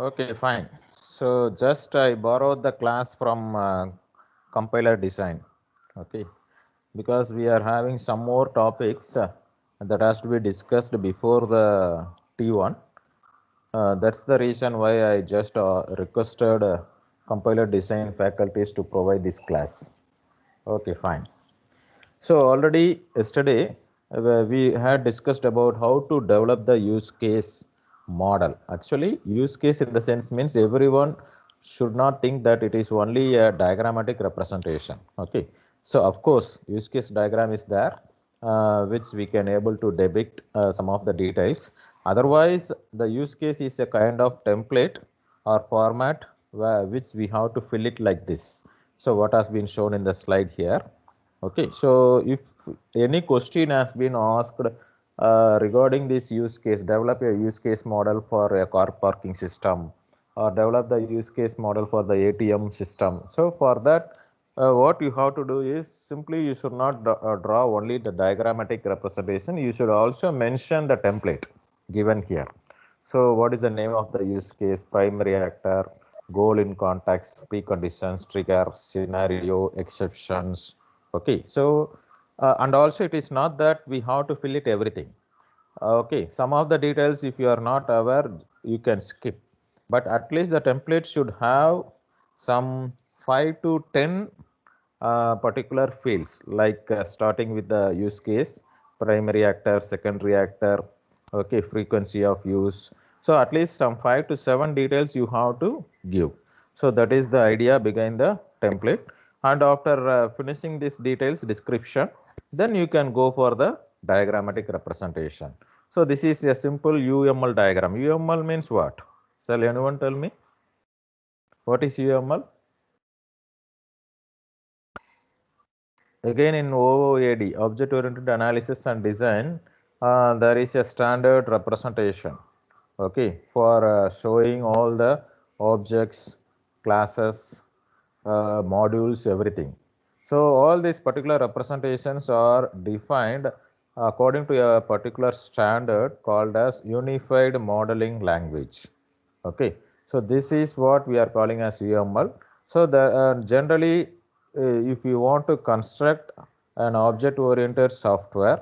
Okay, fine. So just I borrowed the class from compiler design. Okay, because we are having some more topics that has to be discussed before the T1. That's the reason why I just requested compiler design faculties to provide this class. Okay, fine. So already yesterday we had discussed about how to develop the use case model. Actually, use case in the sense means everyone should not think that it is only a diagrammatic representation. Okay. So of course, use case diagram is there, which we can able to depict some of the details. Otherwise, the use case is a kind of template or format which we have to fill it like this. So what has been shown in the slide here. Okay, so if any question has been asked regarding this use case, develop a use case model for a car parking system or develop the use case model for the ATM system. So for that, what you have to do is simply you should not draw only the diagrammatic representation. You should also mention the template given here. So what is the name of the use case, primary actor, goal in context, preconditions, trigger, scenario, exceptions. Okay, so and also it is not that we have to fill it everything. Okay, some of the details if you are not aware, you can skip. But at least the template should have some 5 to 10 particular fields like starting with the use case, primary actor, secondary actor, okay, frequency of use. So at least some 5 to 7 details you have to give. So that is the idea behind the template. And after finishing this details description, then you can go for the diagrammatic representation. So this is a simple UML diagram. UML means what? Shall anyone tell me? What is UML? Again in OOAD, Object Oriented Analysis and Design, there is a standard representation, okay, for showing all the objects, classes, modules, everything. So all these particular representations are defined according to a particular standard called as Unified Modeling Language. Okay, so this is what we are calling as UML. So the generally, if you want to construct an object-oriented software,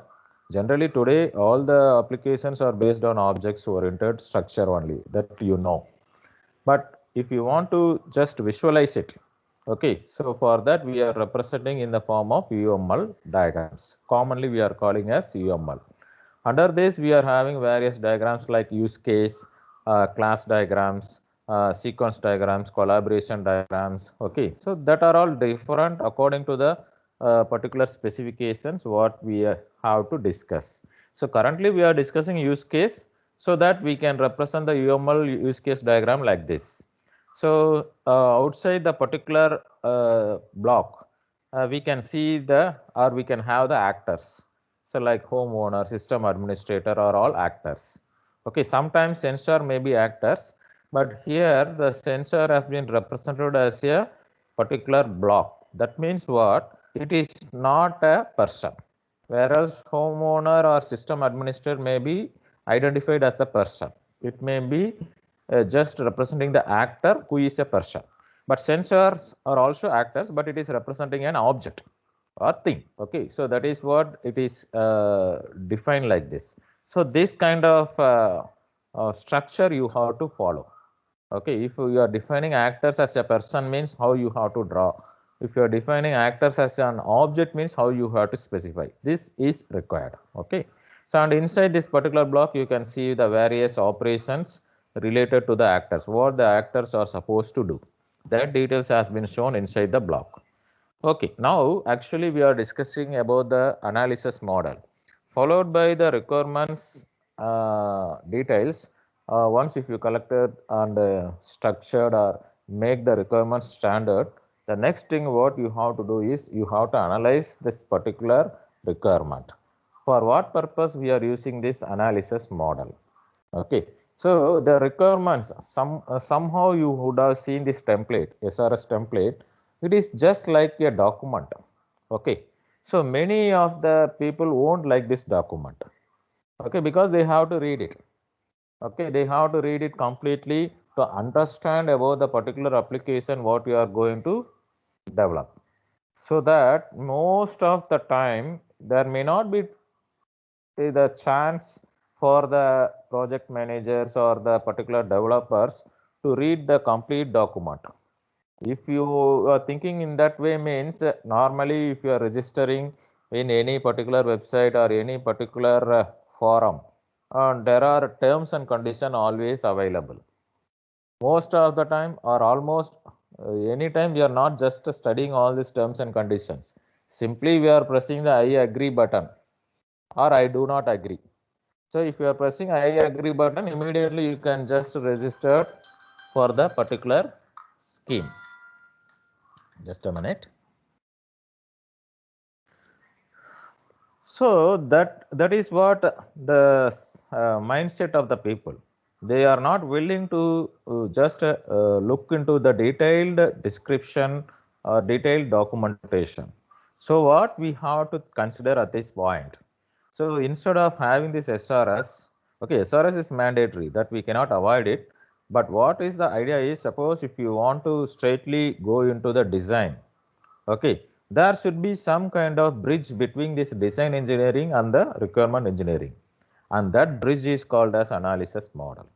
generally today all the applications are based on objects-oriented structure only. That you know. But if you want to just visualize it, okay, so for that we are representing in the form of UML diagrams. Commonly we are calling as UML. Under this we are having various diagrams like use case, class diagrams, sequence diagrams, collaboration diagrams. Okay, so that are all different according to the particular specifications what we have to discuss. So currently we are discussing use case so that we can represent the UML use case diagram like this. So outside the particular block, we can see the or we can have the actors. So like homeowner, system administrator are all actors. Okay, sometimes sensor may be actors, but here the sensor has been represented as a particular block. That means what? It is not a person. Whereas homeowner or system administrator may be identified as the person. It may be just representing the actor who is a person. But sensors are also actors, but it is representing an object or thing. Okay, so that is what it is defined like this. So this kind of structure you have to follow. Okay, if you are defining actors as a person means how you have to draw. If you are defining actors as an object means how you have to specify. This is required. Okay, so and inside this particular block you can see the various operations related to the actors, what the actors are supposed to do. That details has been shown inside the block. Okay, now actually we are discussing about the analysis model, followed by the requirements details. Once if you collected and structured or make the requirements standard, the next thing what you have to do is you have to analyze this particular requirement. For what purpose we are using this analysis model? Okay, so the requirements, somehow you would have seen this template, SRS template. It is just like a document. Okay, so many of the people won't like this document. Okay, because they have to read it. Okay, they have to read it completely to understand about the particular application what you are going to develop. So that most of the time there may not be the chance for the project managers or the particular developers to read the complete document. If you are thinking in that way, means normally if you are registering in any particular website or any particular forum, there are terms and conditions always available. Most of the time or almost any time we are not just studying all these terms and conditions. Simply we are pressing the I agree button or I do not agree. So if you are pressing I agree button, immediately you can just register for the particular scheme. Just a minute. So that is what the mindset of the people. They are not willing to just look into the detailed description or detailed documentation. So what we have to consider at this point. So instead of having this SRS, okay, SRS is mandatory that we cannot avoid it. But what is the idea is, suppose if you want to straightly go into the design, okay, there should be some kind of bridge between this design engineering and the requirement engineering, and that bridge is called as analysis model.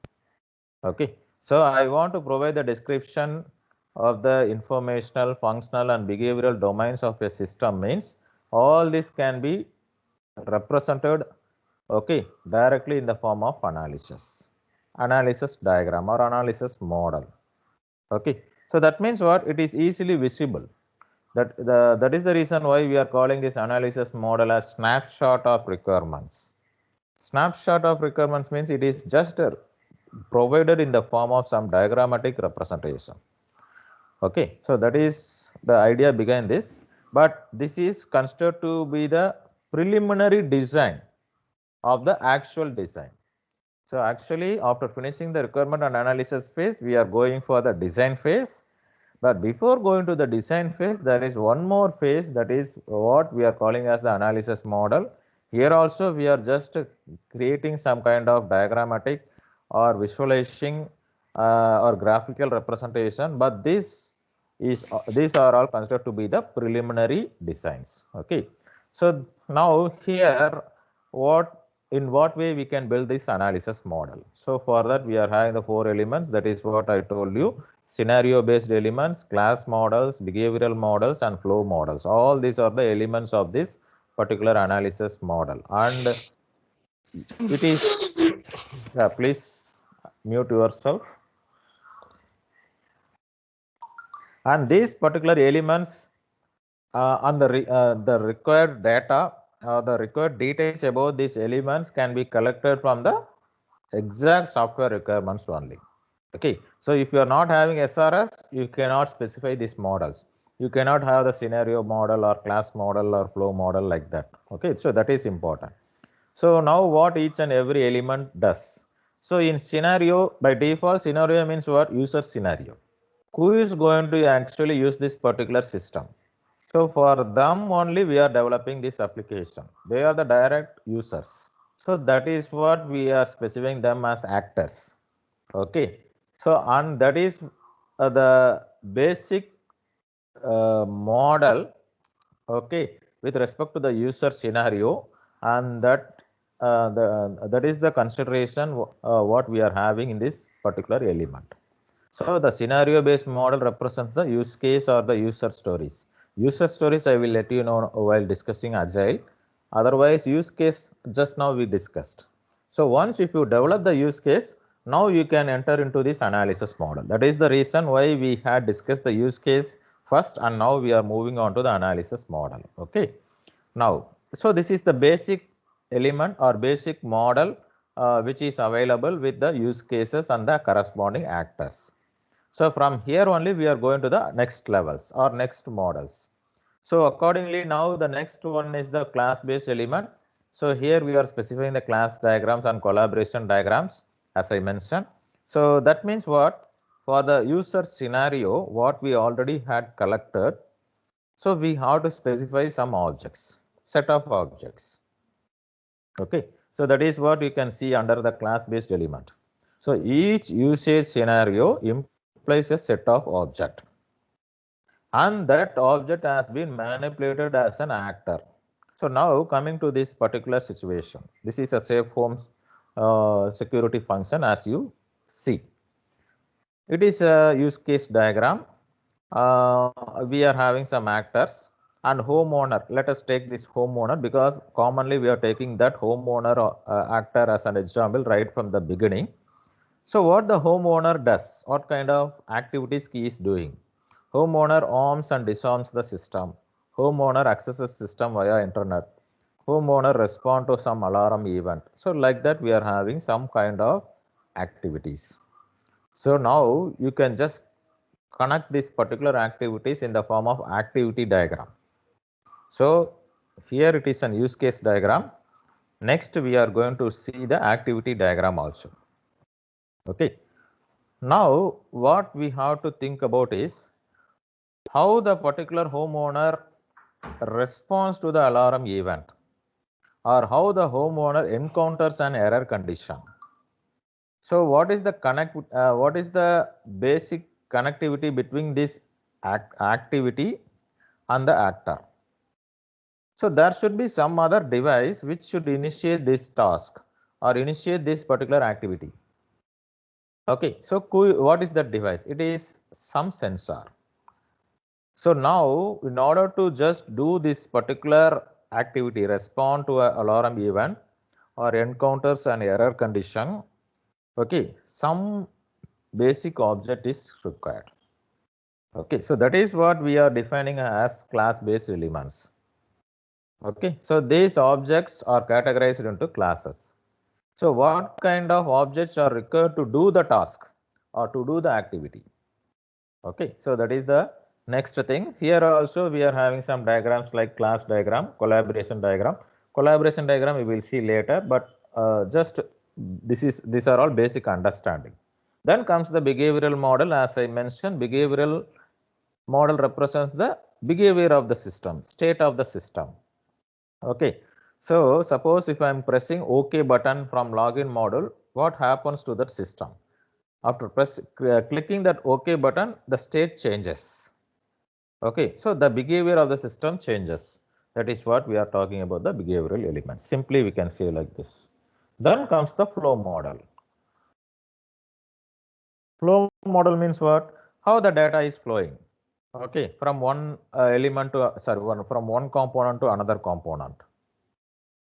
Okay, so I want to provide the description of the informational, functional and behavioral domains of a system, means all this can be represented, okay, directly in the form of analysis diagram or analysis model. Okay, so that means what, it is easily visible. That is the reason why we are calling this analysis model as snapshot of requirements. Snapshot of requirements means it is just provided in the form of some diagrammatic representation. Okay, so that is the idea behind this, but this is considered to be the preliminary design of the actual design. So actually after finishing the requirement and analysis phase, we are going for the design phase. But before going to the design phase, there is one more phase, that is what we are calling as the analysis model. Here also we are just creating some kind of diagrammatic or visualizing or graphical representation, but these are all considered to be the preliminary designs. Okay, so now here in what way we can build this analysis model. So for that we are having the 4 elements, that is what I told you: scenario based elements, class models, behavioral models and flow models. All these are the elements of this particular analysis model, and it is please mute yourself. And these particular elements on the required data, the required details about these elements can be collected from the exact software requirements only. Okay, so if you are not having SRS, you cannot specify these models. You cannot have the scenario model or class model or flow model like that. Okay, so that is important. So now what each and every element does. So in scenario, by default, scenario means what? User scenario. Who is going to actually use this particular system? So for them only we are developing this application. They are the direct users. So that is what we are specifying them as actors. Okay, so and that is the basic model, okay, with respect to the user scenario, and that is the consideration what we are having in this particular element. So the scenario based model represents the use case or the user stories. User stories I will let you know while discussing Agile. Otherwise use case just now we discussed. So once if you develop the use case, now you can enter into this analysis model. That is the reason why we had discussed the use case first, and now we are moving on to the analysis model. Okay. Now, so this is the basic element or basic model which is available with the use cases and the corresponding actors. So from here only we are going to the next levels or next models. So accordingly now the next one is the class based element. So here we are specifying the class diagrams and collaboration diagrams as I mentioned. So that means what? For the user scenario, what we already had collected, so we have to specify some objects, set of objects. Okay, so that is what you can see under the class based element. So each usage scenario implies a set of object, and that object has been manipulated as an actor. So now coming to this particular situation, this is a safe home security function as you see. It is a use case diagram. We are having some actors and homeowner. Let us take this homeowner because commonly we are taking that homeowner actor as an example right from the beginning. So what the homeowner does, what kind of activities he is doing? Homeowner arms and disarms the system. Homeowner accesses system via internet. Homeowner respond to some alarm event. So like that we are having some kind of activities. So now you can just connect these particular activities in the form of activity diagram. So here it is an use case diagram. Next we are going to see the activity diagram also. Okay. Now what we have to think about is how the particular homeowner responds to the alarm event, or how the homeowner encounters an error condition. So what is the what is the basic connectivity between this activity and the actor? So there should be some other device which should initiate this task or initiate this particular activity. Okay, so what is that device? It is some sensor. So now in order to just do this particular activity, respond to an alarm event or encounters an error condition, okay, some basic object is required. Okay, so that is what we are defining as class-based elements. Okay, so these objects are categorized into classes. So what kind of objects are required to do the task or to do the activity? Okay, so that is the next thing. Here also we are having some diagrams like class diagram, collaboration diagram. Collaboration diagram we will see later, but just these are all basic understanding. Then comes the behavioral model. As I mentioned, behavioral model represents the behavior of the system, state of the system. Okay, so suppose if I am pressing OK button from login module, what happens to that system? After clicking that OK button, the state changes. Okay, so the behavior of the system changes. That is what we are talking about, the behavioral elements. Simply we can say like this. Then comes the flow model. Flow model means what? How the data is flowing. Okay, from one element to from one component to another component.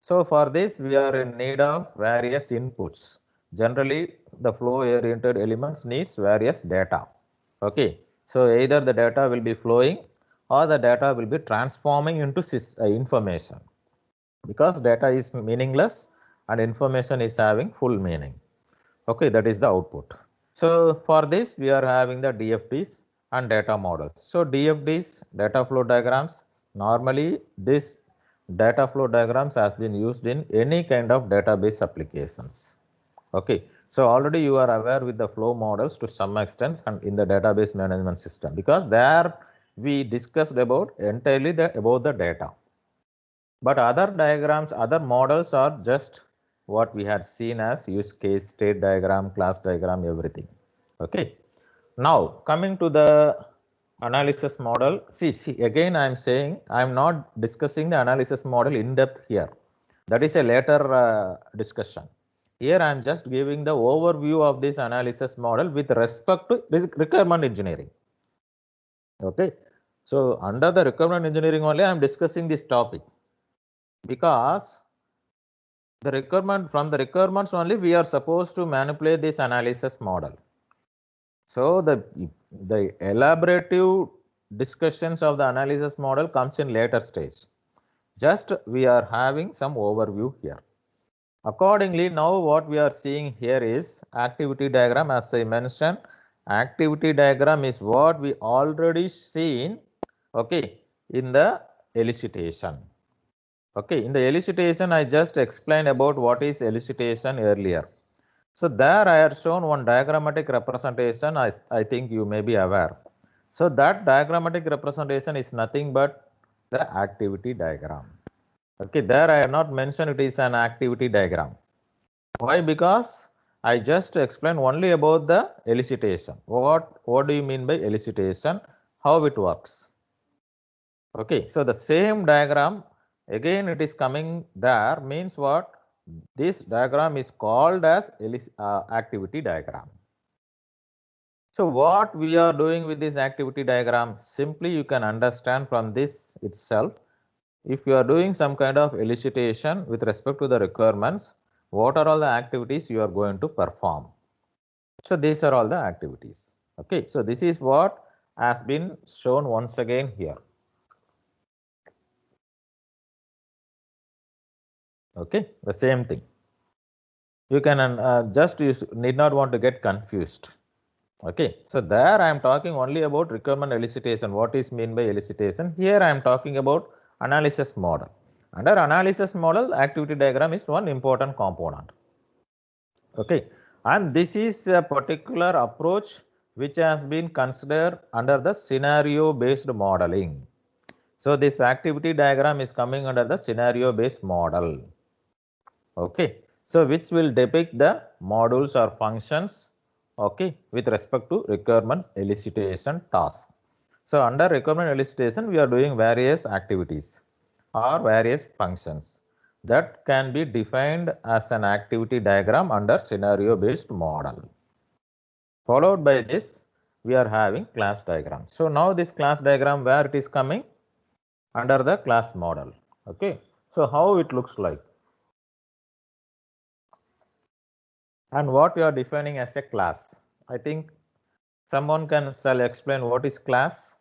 So for this we are in need of various inputs. Generally the flow oriented elements needs various data. Okay, so either the data will be flowing or the data will be transforming into information, because data is meaningless and information is having full meaning. Okay, that is the output. So for this we are having the DFDs and data models. So DFDs, data flow diagrams, normally this data flow diagrams has been used in any kind of database applications. Okay, so already you are aware with the flow models to some extent and in the database management system, because there we discussed about entirely about the data. But other diagrams, other models are just what we had seen as use case, state diagram, class diagram, everything. Okay. Now coming to the analysis model. See again I am saying I am not discussing the analysis model in depth here. That is a later discussion. Here I am just giving the overview of this analysis model with respect to requirement engineering. Okay. So under the requirement engineering only I am discussing this topic, because the requirement, from the requirements only we are supposed to manipulate this analysis model. So the elaborative discussions of the analysis model comes in later stage. Just we are having some overview here. Accordingly, now what we are seeing here is activity diagram. As I mentioned, activity diagram is what we already seen, okay, in the elicitation. Okay, in the elicitation I just explained about what is elicitation earlier. So there I have shown one diagrammatic representation, I think you may be aware. So that diagrammatic representation is nothing but the activity diagram. Okay, there I have not mentioned it is an activity diagram. Why? Because I just explained only about the elicitation. What do you mean by elicitation? How it works? Okay, so the same diagram again it is coming there, means what? This diagram is called as activity diagram. So what we are doing with this activity diagram, simply you can understand from this itself. If you are doing some kind of elicitation with respect to the requirements, what are all the activities you are going to perform? So these are all the activities. Okay, so this is what has been shown once again here. Okay, the same thing. You can need not want to get confused. Okay, so there I am talking only about requirement elicitation. What is mean by elicitation? Here I am talking about analysis model. Under analysis model, activity diagram is one important component. Okay, and this is a particular approach which has been considered under the scenario based modeling. So this activity diagram is coming under the scenario based model. Okay, so which will depict the modules or functions, okay, with respect to requirement elicitation task. So under requirement elicitation, we are doing various activities or various functions that can be defined as an activity diagram under scenario based model. Followed by this, we are having class diagram. So now this class diagram, where it is coming? Under the class model. Okay, so how it looks like? And what you are defining as a class? I think someone shall explain what is class,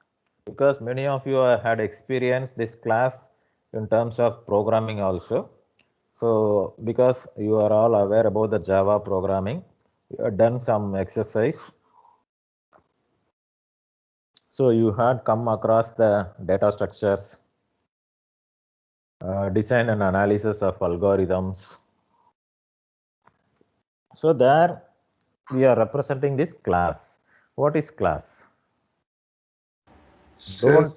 because many of you had experienced this class in terms of programming also. So because you are all aware about the Java programming, you have done some exercise. So you had come across the data structures, design and analysis of algorithms. So there we are representing this class. What is class? So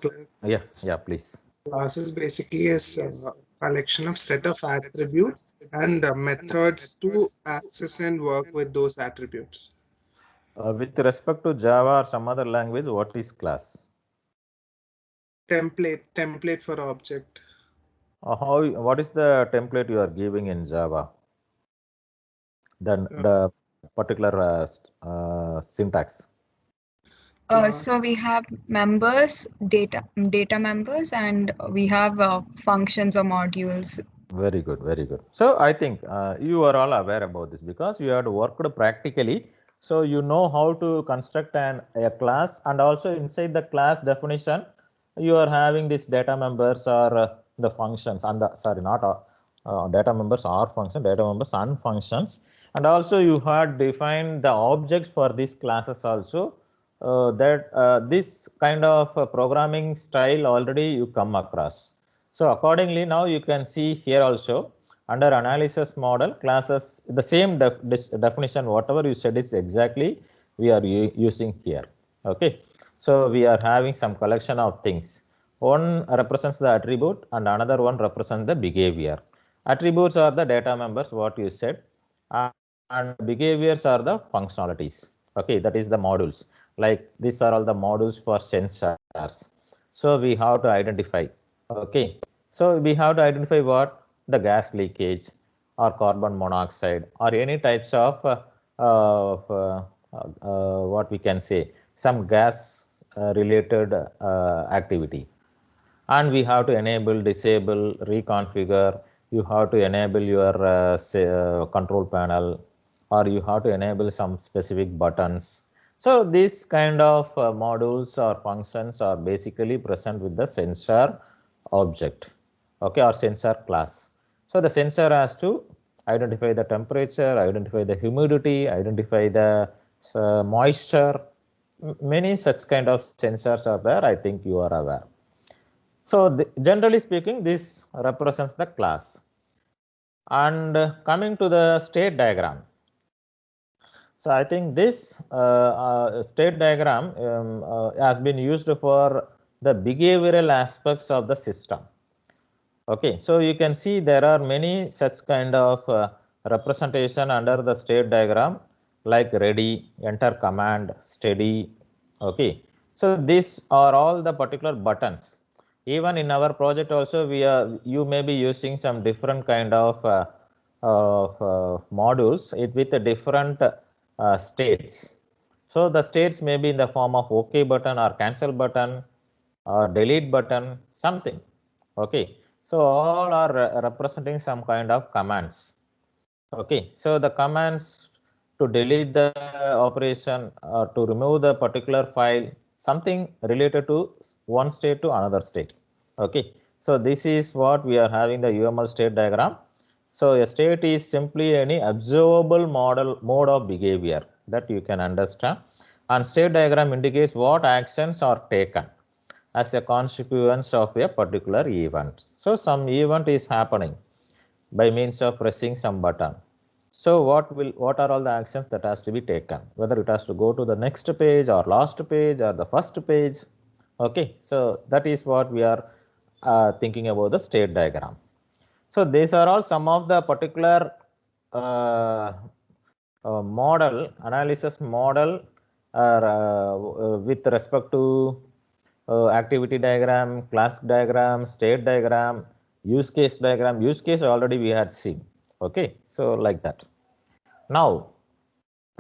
Yeah, please. class is basically a collection of set of attributes and methods to access and work with those attributes. With respect to Java or some other language, what is class? Template for object. What is the template you are giving in Java? Then the particular syntax. So we have members, data members, and we have functions or modules. Very good, very good. So I think you are all aware about this because you have worked practically. So you know how to construct a class, and also inside the class definition, you are having these data members or the functions and the, sorry, not data members or function, data members and functions. And also you had defined the objects for these classes also. This kind of programming style already you come across. So accordingly, now you can see here also under analysis model classes, the same definition, whatever you said is exactly we are using here. Okay, so we are having some collection of things. One represents the attribute and another one represents the behavior. Attributes are the data members, what you said, and behaviors are the functionalities. Okay, that is the modules. Like these are all the modules for sensors. So we have to identify. Okay, so we have to identify what? The gas leakage or carbon monoxide or any types of what we can say, some gas related activity. And we have to enable, disable, reconfigure. You have to enable your control panel, or you have to enable some specific buttons. So these kind of modules or functions are basically present with the sensor object, okay, or sensor class. So the sensor has to identify the temperature, identify the humidity, identify the moisture. Many such kind of sensors are there, I think you are aware. So generally speaking, this represents the class. And coming to the state diagram. So I think this state diagram has been used for the behavioral aspects of the system. Okay, so you can see there are many such kind of representation under the state diagram like ready, enter command, steady. Okay, so these are all the particular buttons. Even in our project also, you may be using some different kind of modules with the different states. So the states may be in the form of OK button or cancel button or delete button, something. Okay, so all are representing some kind of commands. Okay, so the commands to delete the operation or to remove the particular file, something related to one state to another state. Okay, so this is what we are having the UML state diagram. So a state is simply any observable mode of behavior that you can understand, and state diagram indicates what actions are taken as a consequence of a particular event. So some event is happening by means of pressing some button. So what are all the actions that has to be taken, whether it has to go to the next page or last page or the first page. Okay, so that is what we are thinking about the state diagram. So these are all some of the particular model analysis model with respect to activity diagram, class diagram, state diagram, use case diagram. Use case already we had seen. Okay, so like that. Now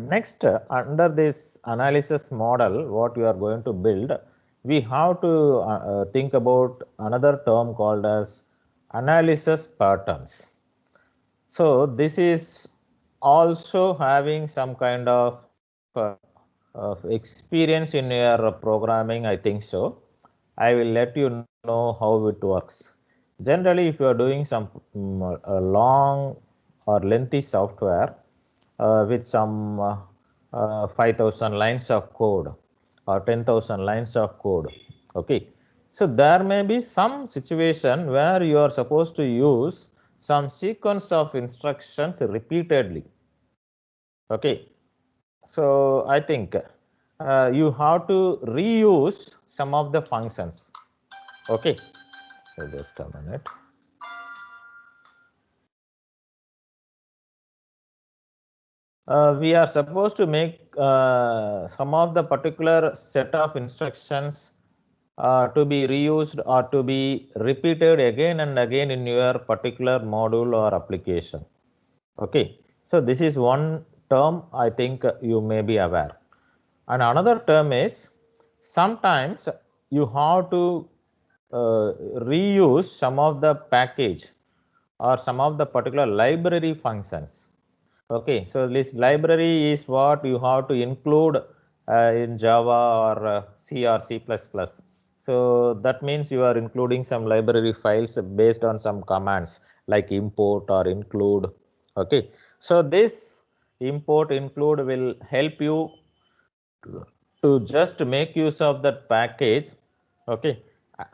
next, under this analysis model, what we are going to build, we have to think about another term called as analysis patterns. So this is also having some kind of experience in your programming, I think so. I will let you know how it works. Generally, if you are doing some long or lengthy software with some 5,000 lines of code or 10,000 lines of code, okay, so there may be some situation where you are supposed to use some sequence of instructions repeatedly. Okay, so I think you have to reuse some of the functions. Okay, so just a minute. We are supposed to make some of the particular set of instructions to be reused or to be repeated again and again in your particular module or application. Okay, so this is one term I think you may be aware. And another term is sometimes you have to reuse some of the package or some of the particular library functions. Okay, so this library is what you have to include in Java or C or C++. So that means you are including some library files based on some commands like import or include. Okay, so this import include will help you to just make use of that package, okay,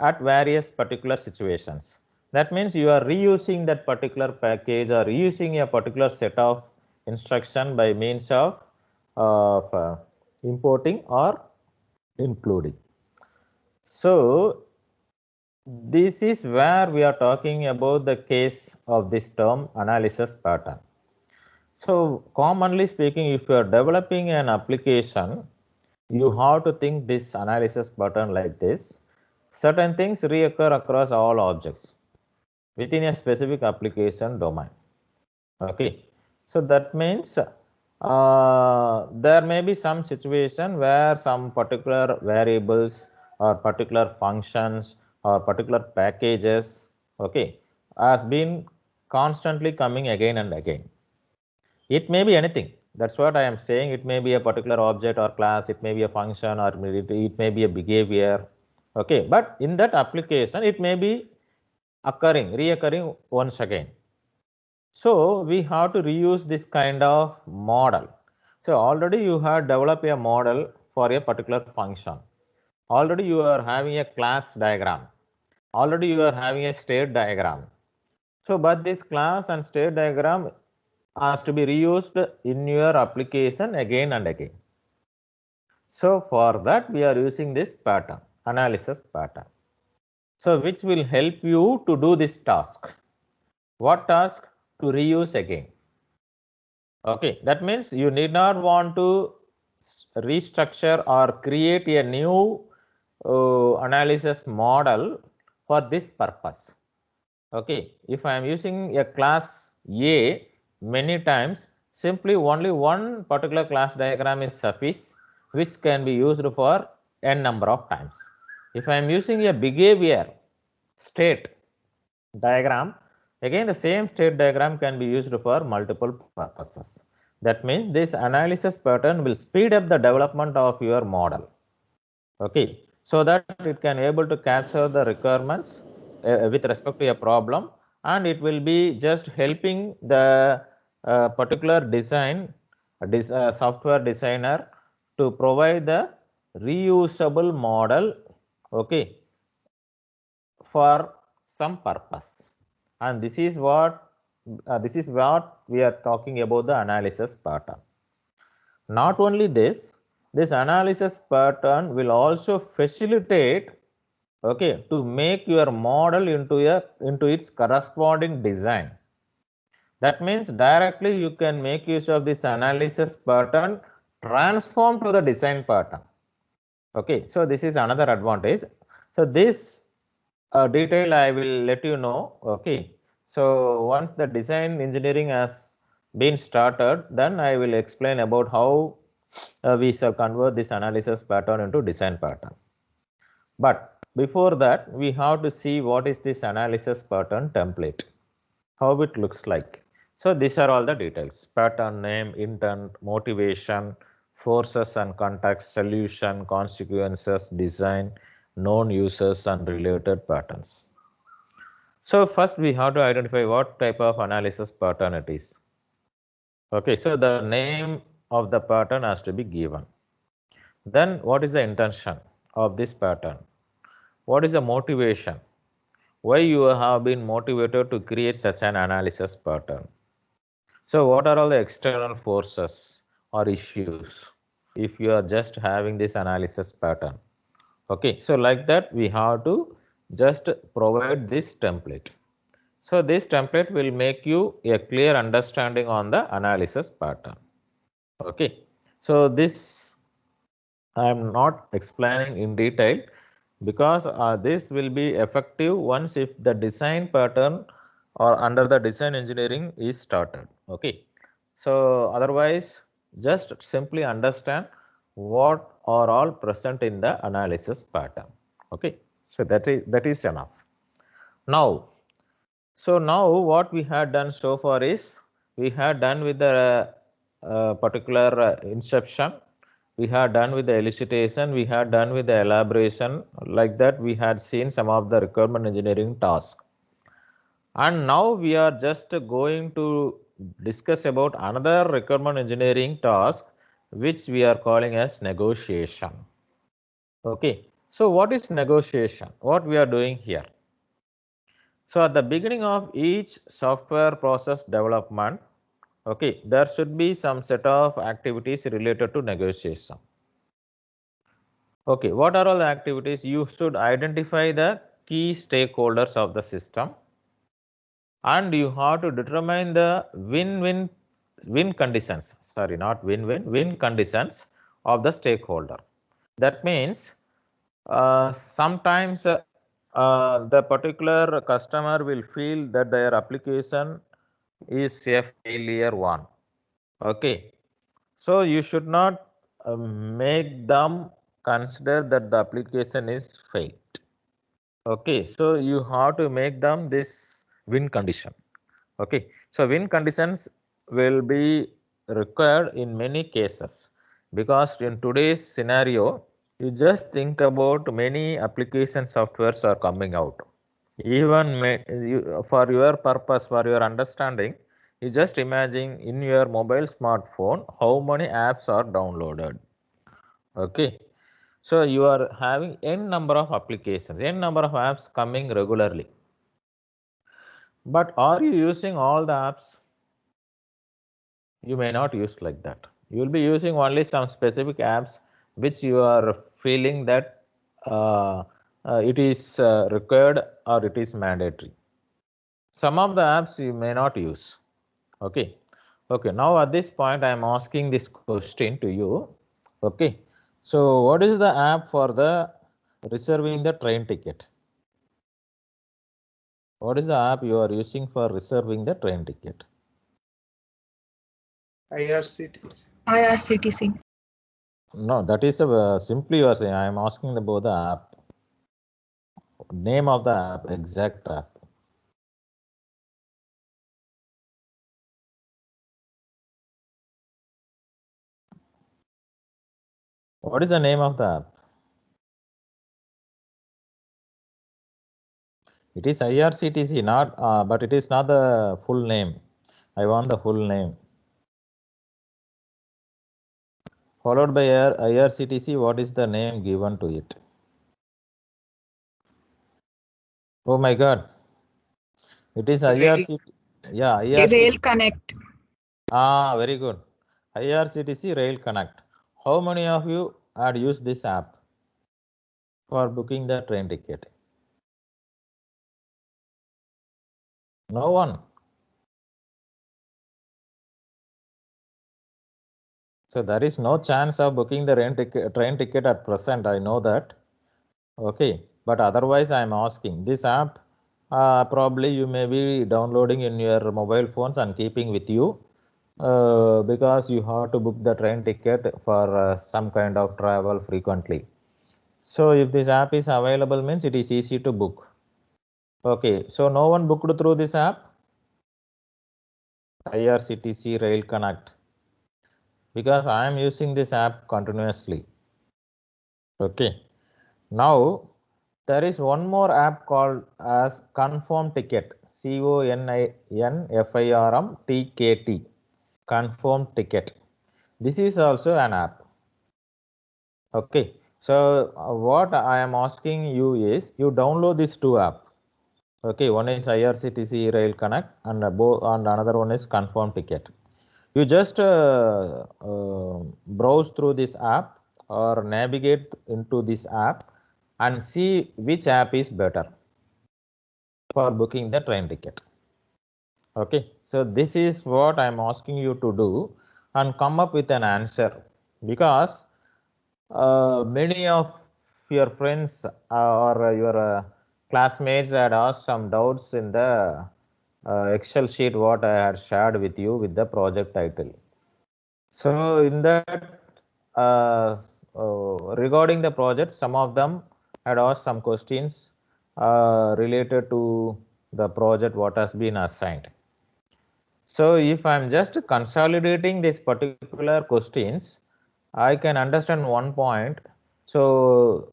at various particular situations. That means you are reusing that particular package or reusing a particular set of instruction by means of importing or including. So this is where we are talking about the case of this term analysis pattern. So commonly speaking, if you are developing an application, you have to think this analysis pattern like this. Certain things reoccur across all objects within a specific application domain. Okay, so that means there may be some situation where some particular variables or particular functions or particular packages, okay, has been constantly coming again and again. It may be anything. That's what I am saying. It may be a particular object or class, it may be a function, or it may be a behavior. Okay, but in that application, it may be reoccurring once again. So we have to reuse this kind of model. So already you have developed a model for a particular function. Already you are having a class diagram. Already you are having a state diagram. So but this class and state diagram has to be reused in your application again and again. So for that we are using this pattern, analysis pattern. So which will help you to do this task. What task? To reuse again. Okay, that means you need not want to restructure or create a new analysis model for this purpose. Okay, if I am using a class A many times, simply only one particular class diagram is suffice, which can be used for n number of times. If I am using a behavior state diagram, again the same state diagram can be used for multiple purposes. That means this analysis pattern will speed up the development of your model. Okay, so that it can able to capture the requirements with respect to a problem, and it will be just helping the particular design software designer to provide the reusable model, okay, for some purpose. And this is what we are talking about, the analysis pattern. Not only this analysis pattern will also facilitate, okay, to make your model into its corresponding design. That means directly you can make use of this analysis pattern transform to the design pattern. Okay, so this is another advantage. So this detail I will let you know. Okay, so once the design engineering has been started, then I will explain about how we shall convert this analysis pattern into design pattern. But before that, we have to see what is this analysis pattern template, how it looks like. So these are all the details: pattern name, intent, motivation, forces and context, solution, consequences, design, known users and related patterns. So first we have to identify what type of analysis pattern it is. Okay, so the name of the pattern has to be given. Then what is the intention of this pattern? What is the motivation? Why you have been motivated to create such an analysis pattern? So what are all the external forces or issues if you are just having this analysis pattern? Okay, so like that we have to just provide this template. So this template will make you a clear understanding on the analysis pattern. Okay, so this I am not explaining in detail because this will be effective once if the design pattern or under the design engineering is started. Okay, so otherwise just simply understand what are all present in the analysis pattern. Okay, so that is enough. Now, what we had done so far is we had done with the particular inception, we had done with the elicitation, we had done with the elaboration. Like that we had seen some of the requirement engineering tasks. And now we are just going to discuss about another requirement engineering task which we are calling as negotiation. Okay, so what is negotiation? What we are doing here? So at the beginning of each software process development, okay, there should be some set of activities related to negotiation. Okay, what are all the activities? You should identify the key stakeholders of the system, and you have to determine the win conditions. Sorry, not win conditions of the stakeholder. That means sometimes the particular customer will feel that their application is a failure one. Okay, so you should not make them consider that the application is failed. Okay, so you have to make them this win condition. Okay, so win conditions will be required in many cases, because in today's scenario, you just think about many application softwares are coming out. Even for your purpose, for your understanding, you just imagine in your mobile smartphone how many apps are downloaded. Okay, so you are having n number of applications, n number of apps coming regularly. But are you using all the apps? You may not use like that. You will be using only some specific apps which you are feeling that it is required or it is mandatory. Some of the apps you may not use. Okay, Okay, now at this point, I am asking this question to you. Okay, so what is the app for the reserving the train ticket? What is the app you are using for reserving the train ticket? IRCTC. IRCTC. No, that is simply you are saying. I am asking about the app. Name of the app, exact app. What is the name of the app? It is IRCTC, not, but it is not the full name. I want the full name. Followed by IRCTC, what is the name given to it? Oh my God. It is IRCTC. Yeah, IRCTC. Rail Connect. Ah, very good. IRCTC Rail Connect. How many of you had used this app for booking the train ticket? No one. So there is no chance of booking the train ticket at present. I know that. Okay, but otherwise I am asking this app. Probably you may be downloading in your mobile phones and keeping with you because you have to book the train ticket for some kind of travel frequently. So if this app is available means it is easy to book. Okay, so no one booked through this app? IRCTC Rail Connect. Because I am using this app continuously. Okay, now there is one more app called as Confirm Ticket, CONINFIRM-TKT, Confirm Ticket. This is also an app. Okay, so what I am asking you is you download these two apps. Okay, one is IRCTC Rail Connect and another one is Confirm Ticket. You just browse through this app or navigate into this app and see which app is better for booking the train ticket. Okay, so this is what I am asking you to do and come up with an answer, because many of your friends or your classmates had asked some doubts in the Excel sheet what I had shared with you with the project title. So in that regarding the project, some of them had asked some questions related to the project what has been assigned. So if I am just consolidating these particular questions, I can understand one point. So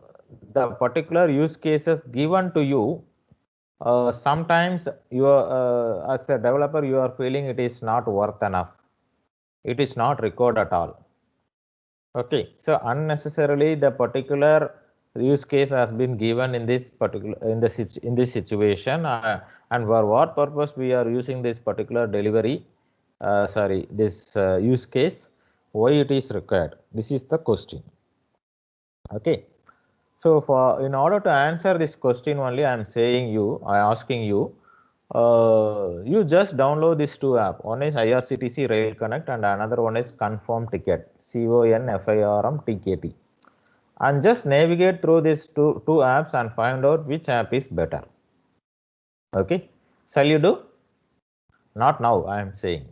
the particular use cases given to you, sometimes you are, as a developer, you are feeling it is not worth enough. It is not required at all. Okay, so unnecessarily the particular use case has been given in this particular in this situation, and for what purpose we are using this particular delivery, this use case, why it is required. This is the question. Okay, so for in order to answer this question only, I am asking you. You just download these two apps. One is IRCTC Rail Connect and another one is Confirm Ticket, CONFIRM-TKT. And just navigate through these two apps and find out which app is better. Okay, shall you do? Not now, I am saying.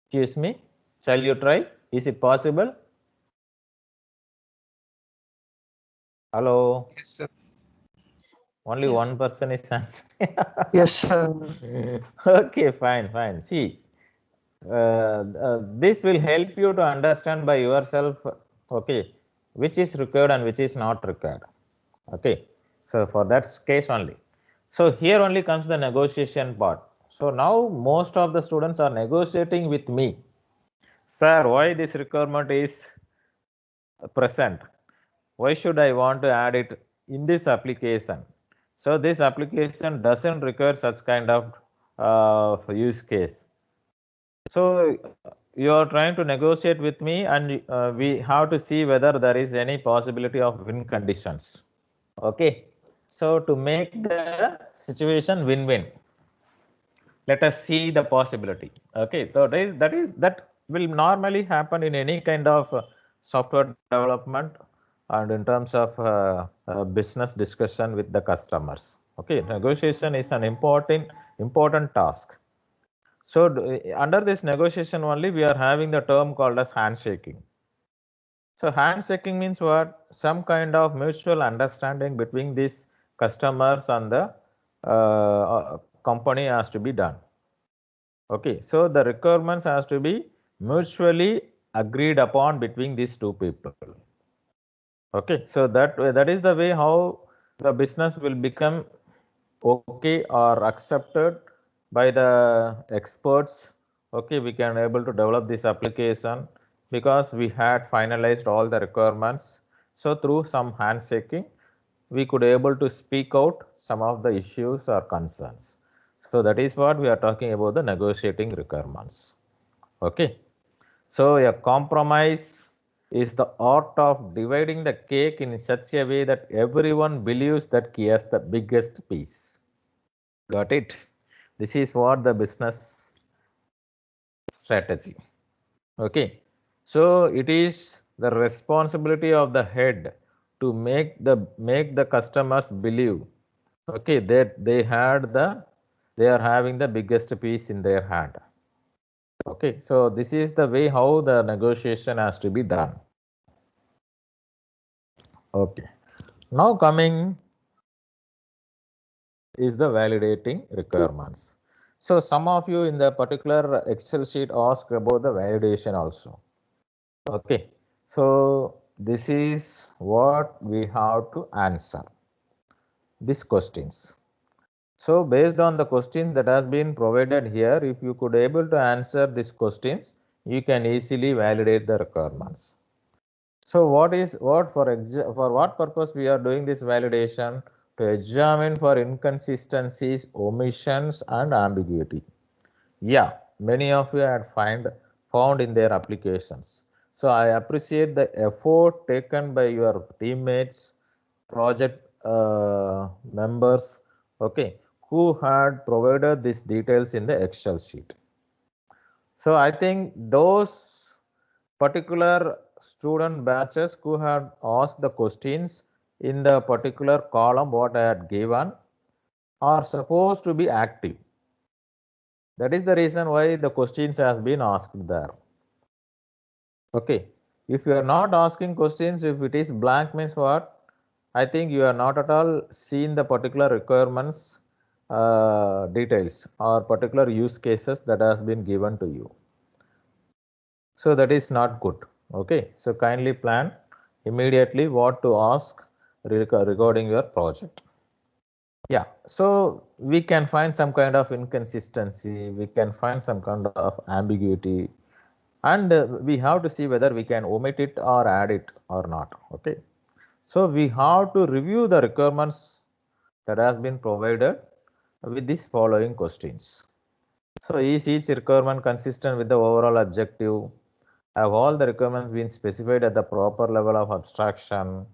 Excuse me, shall you try? Is it possible? Hello? Yes, sir. Only Yes. one person is answering. Yes, sir. Okay, fine. See, this will help you to understand by yourself, okay, which is required and which is not required. Okay, so for that case only. So here only comes the negotiation part. So now most of the students are negotiating with me. Sir, why this requirement is present? Why should I want to add it in this application? So this application doesn't require such kind of use case. So you are trying to negotiate with me, and we have to see whether there is any possibility of win conditions. Okay, so to make the situation win-win, let us see the possibility. Okay, so that will normally happen in any kind of software development and in terms of business discussion with the customers. Okay, negotiation is an important task. So under this negotiation only we are having the term called as handshaking. So handshaking means what? Some kind of mutual understanding between these customers and the company has to be done. Okay, so the requirements has to be mutually agreed upon between these two people. Okay, so that is the way how the business will become okay or accepted by the experts. Okay, we can able to develop this application because we had finalized all the requirements. So through some handshaking, we could able to speak out some of the issues or concerns. So that is what we are talking about, the negotiating requirements. Okay. So a compromise is the art of dividing the cake in such a way that everyone believes that he has the biggest piece. Got it? This is what the business strategy. Okay. So it is the responsibility of the head to make the customers believe, okay, that they are having the biggest piece in their hand. Okay, so this is the way how the negotiation has to be done. Okay, now coming is the validating requirements. So some of you in the particular Excel sheet ask about the validation also. Okay, so this is what we have to answer these questions. So based on the questions that has been provided here, if you could able to answer these questions, you can easily validate the requirements. So for what purpose we are doing this validation? To examine for inconsistencies, omissions and ambiguity. Yeah, many of you had found in their applications. So I appreciate the effort taken by your teammates, project members, okay, who had provided these details in the Excel sheet. So I think those particular student batches who had asked the questions in the particular column what I had given are supposed to be active. That is the reason why the questions has been asked there. Okay, if you are not asking questions, if it is blank means what? I think you are not at all seen the particular requirements details or particular use cases that has been given to you. So that is not good. Okay, so kindly plan immediately what to ask regarding your project. Yeah, so we can find some kind of inconsistency, we can find some kind of ambiguity, and we have to see whether we can omit it or add it or not. Okay, so we have to review the requirements that has been provided with these following questions. So is each requirement consistent with the overall objective? Have all the requirements been specified at the proper level of abstraction?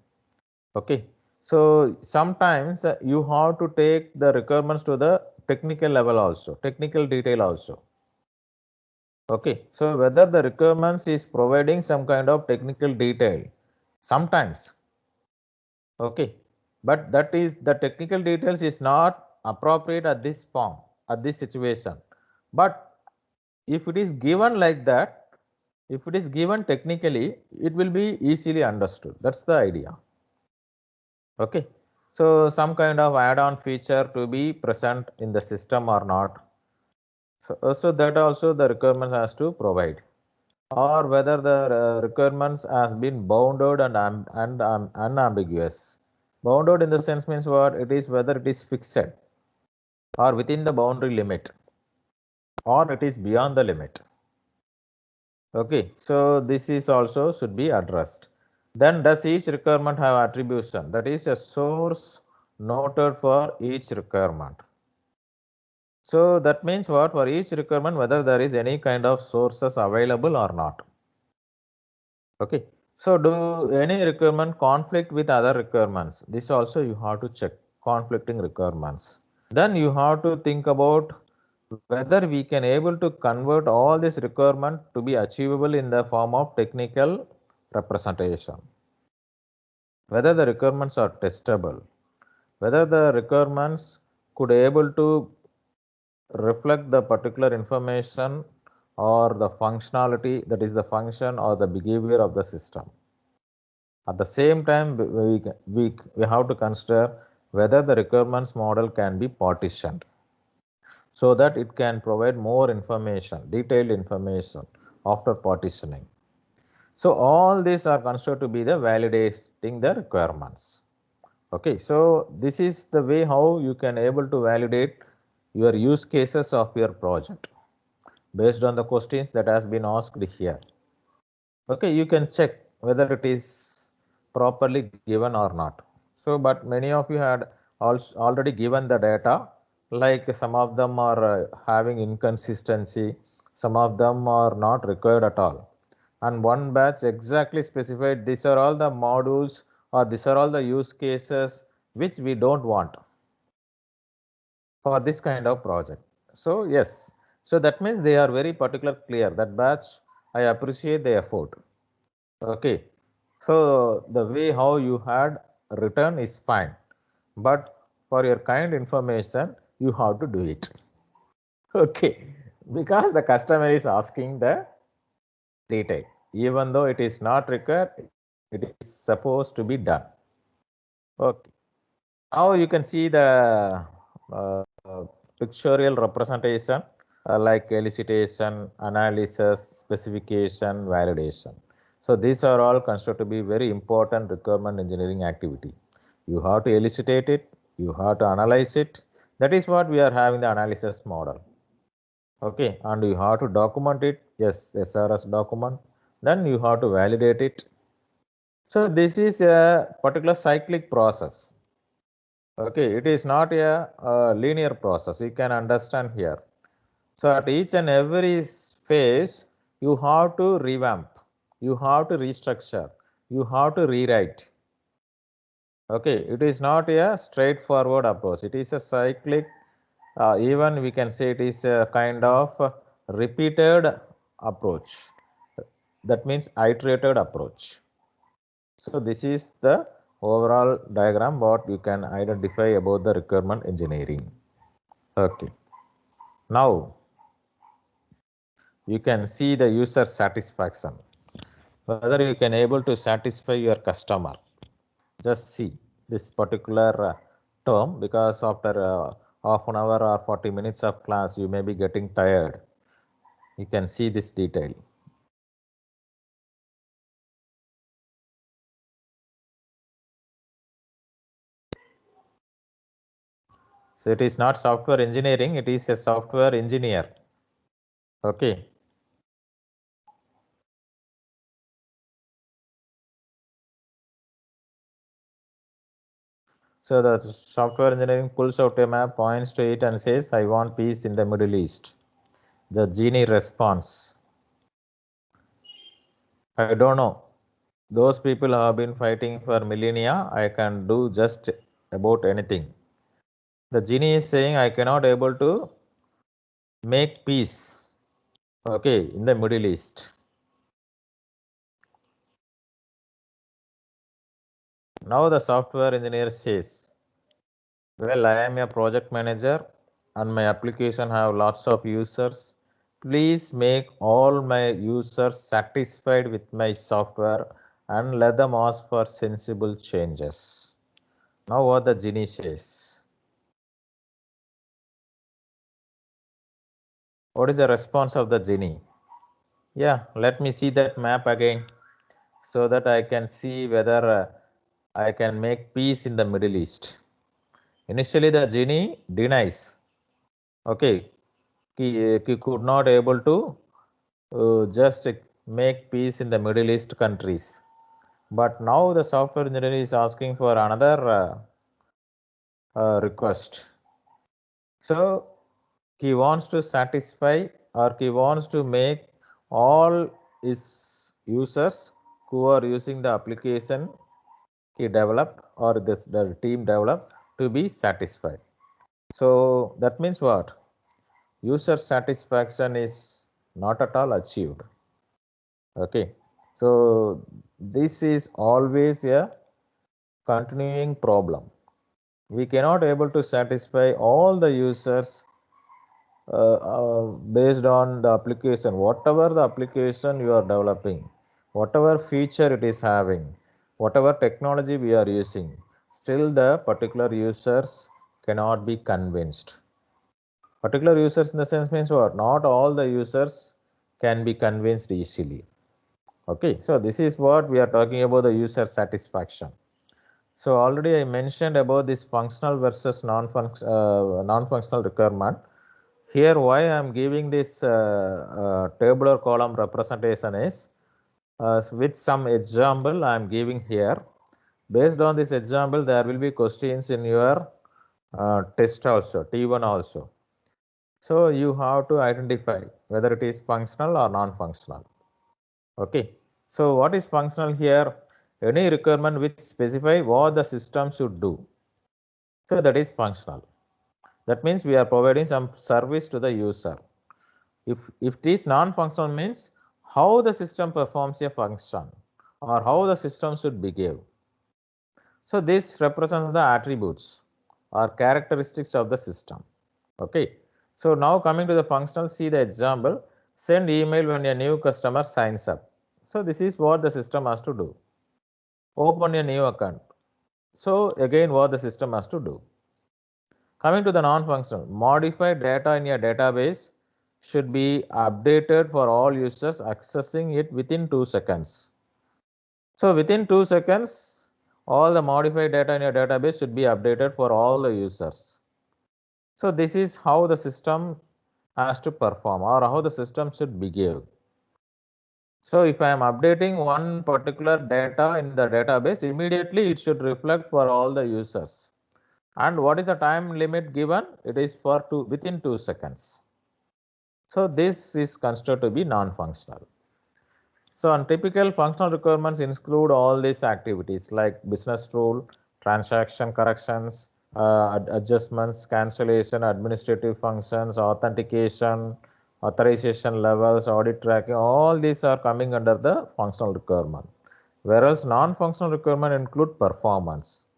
Okay, so sometimes you have to take the requirements to the technical level also, technical detail also. Okay, so whether the requirements is providing some kind of technical detail sometimes. Okay, but that is the technical details is not appropriate at this form, at this situation. But if it is given like that, if it is given technically, it will be easily understood. That's the idea. Okay, so some kind of add-on feature to be present in the system or not. So that also the requirements has to provide, or whether the requirements has been bounded and unambiguous. Bounded in the sense means what? It is whether it is fixed or within the boundary limit, or it is beyond the limit. Okay, so this is also should be addressed. Then does each requirement have attribution? That is a source noted for each requirement. So that means what? For each requirement, whether there is any kind of sources available or not. Okay, so do any requirement conflict with other requirements? This also you have to check conflicting requirements. Then you have to think about whether we can able to convert all this requirement to be achievable in the form of technical representation, whether the requirements are testable, whether the requirements could able to reflect the particular information or the functionality, that is the function or the behavior of the system. At the same time, we have to consider whether the requirements model can be partitioned so that it can provide more information, detailed information after partitioning. So all these are considered to be the validating the requirements. Okay, so this is the way how you can able to validate your use cases of your project based on the questions that has been asked here. Okay, you can check whether it is properly given or not. So, but many of you had also already given the data, like some of them are having inconsistency, some of them are not required at all. And one batch exactly specified these are all the modules or these are all the use cases which we don't want for this kind of project. So yes, so that means they are very particular clear. That batch, I appreciate the effort. Okay, so the way how you had written is fine, but for your kind information, you have to do it. Okay, because the customer is asking the detail, even though it is not required, it is supposed to be done. Okay, now you can see the pictorial representation like elicitation, analysis, specification, validation. So these are all considered to be very important requirement engineering activity. You have to elicitate it, you have to analyze it. That is what we are having the analysis model. Okay, and you have to document it. Yes, SRS document. Then you have to validate it. So this is a particular cyclic process. Okay, it is not a linear process. You can understand here. So at each and every phase, you have to revamp, you have to restructure, you have to rewrite. Okay, it is not a straightforward approach. It is a cyclic, even we can say it is a kind of repeated approach. That means iterated approach. So this is the overall diagram what you can identify about the requirement engineering. Okay. Now you can see the user satisfaction, whether you can able to satisfy your customer. Just see this particular term, because after half an hour or 40 minutes of class you may be getting tired. You can see this detail. So it is not software engineering, it is a software engineer. Okay. So the software engineering pulls out a map, points to it and says, I want peace in the Middle East. The genie responds, I don't know. Those people have been fighting for millennia. I can do just about anything. The genie is saying, I cannot able to make peace, okay, in the Middle East. Now the software engineer says, well, I am a project manager and my application have lots of users. Please make all my users satisfied with my software and let them ask for sensible changes. Now what the genie says. What is the response of the genie? Yeah, let me see that map again so that I can see whether I can make peace in the Middle East. Initially, the genie denies. Okay, he could not able to just make peace in the Middle East countries. But now the software engineer is asking for another request. So he wants to satisfy or he wants to make all his users who are using the application he developed or the team developed to be satisfied. So that means what? user satisfaction is not at all achieved. Okay, so this is always a continuing problem. We cannot able to satisfy all the users based on the application, whatever the application you are developing, whatever feature it is having, whatever technology we are using, still the particular users cannot be convinced. Particular users in the sense means what? Not all the users can be convinced easily. Okay, so this is what we are talking about, the user satisfaction. So already I mentioned about this functional versus non-functional requirement. Here why I am giving this tabular column representation is with some example I am giving here. Based on this example, there will be questions in your test also, T1 also. So you have to identify whether it is functional or non-functional. Okay. So what is functional here? Any requirement which specify what the system should do. So that is functional. That means we are providing some service to the user. If it is non-functional means how the system performs a function or how the system should behave. So this represents the attributes or characteristics of the system. Okay. So now coming to the functional, see the example, send email when a new customer signs up. So this is what the system has to do. Open a new account. So again what the system has to do. Coming to the non-functional, modify data in a database should be updated for all users accessing it within 2 seconds. So within 2 seconds, all the modified data in your database should be updated for all the users. So this is how the system has to perform or how the system should behave. So if I am updating one particular data in the database, immediately it should reflect for all the users. And what is the time limit given? It is for within 2 seconds. So this is considered to be non-functional. So untypical functional requirements include all these activities like business rule, transaction corrections, adjustments, cancellation, administrative functions, authentication, authorization levels, audit tracking, all these are coming under the functional requirement. Whereas non-functional requirement include performance.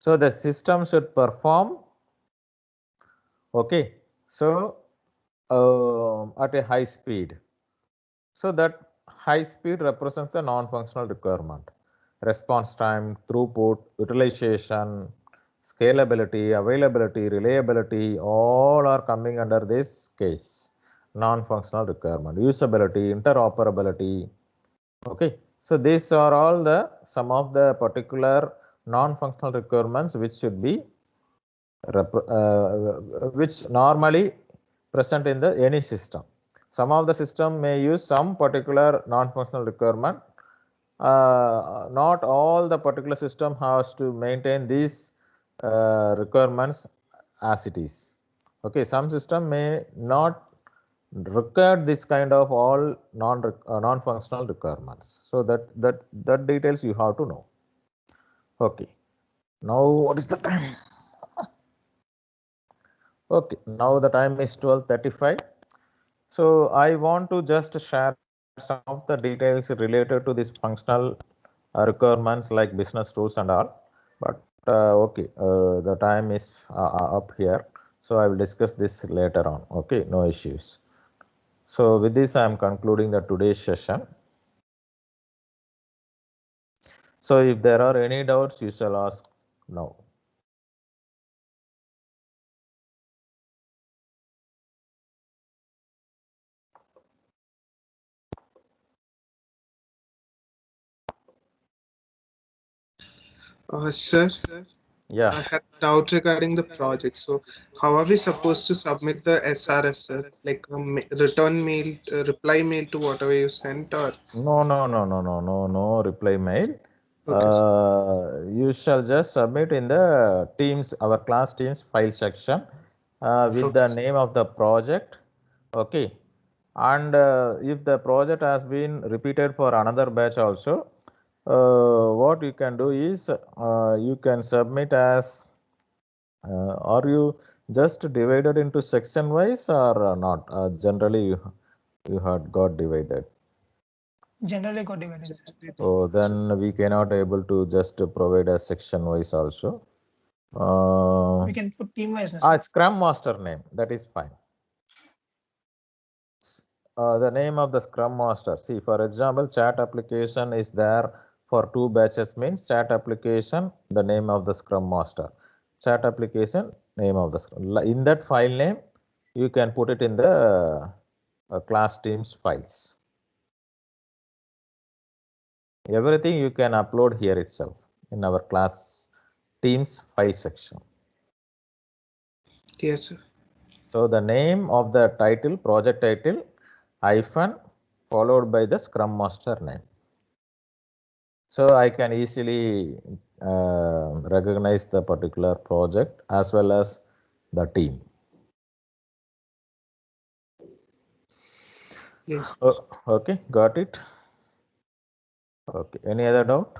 So the system should perform, okay, so at a high speed. So that high speed represents the non-functional requirement. Response time, throughput, utilization, scalability, availability, reliability, all are coming under this case. Non-functional requirement. Usability, interoperability. Okay. So these are all the some of the particular non-functional requirements which should be which normally present in the any system. Some of the system may use some particular non-functional requirement. Not all the particular system has to maintain these requirements as it is. Okay, some system may not require this kind of all non-functional requirements. So that details you have to know. Okay. Now what is the time? Okay, now the time is 12:35. So I want to just share some of the details related to this functional requirements like business rules and all. But okay, the time is up here. So I will discuss this later on. Okay, no issues. So with this, I am concluding the today's session. So if there are any doubts, you shall ask now. Sir, Yeah. I had a doubt regarding the project. So, how are we supposed to submit the SRS, sir? Like a return mail, reply mail to whatever you sent, or No reply mail. okay, sir. You shall just submit in the Teams, our class Teams file section with the Okay, sir. name of the project. Okay. And if the project has been repeated for another batch also, what you can do is you can submit as Are you just divided into section wise or not? Generally, you had got divided. Generally got divided. So then we cannot able to just provide a section wise also. We can put team wise. Scrum Master name, that is fine. The name of the Scrum Master. See, for example, chat application is there for 2 batches means chat application, the name of the Scrum Master. Chat application, name of the Scrum. In that file name, you can put it in the class teams files. Everything you can upload here itself in our class teams file section. Yes, sir. So the name of the title, project title, hyphen followed by the Scrum Master name. So I can easily recognize the particular project as well as the team. Yes. Okay, got it. Okay, any other doubt?